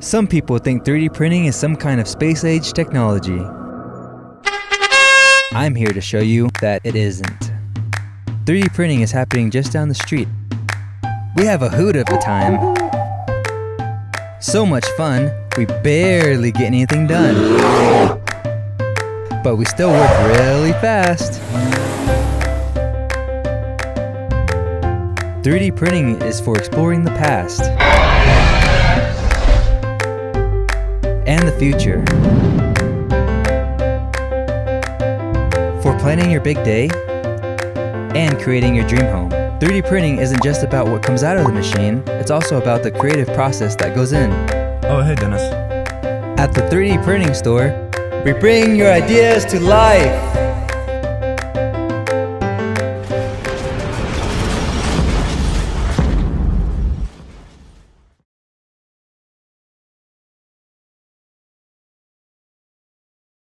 Some people think 3D printing is some kind of space-age technology. I'm here to show you that it isn't. 3D printing is happening just down the street. We have a hoot of a time. So much fun, we barely get anything done. But we still work really fast. 3D printing is for exploring the past and the future. For planning your big day and creating your dream home. 3D printing isn't just about what comes out of the machine, it's also about the creative process that goes in. Oh, hey Dennis. At the 3D printing store, we bring your ideas to life!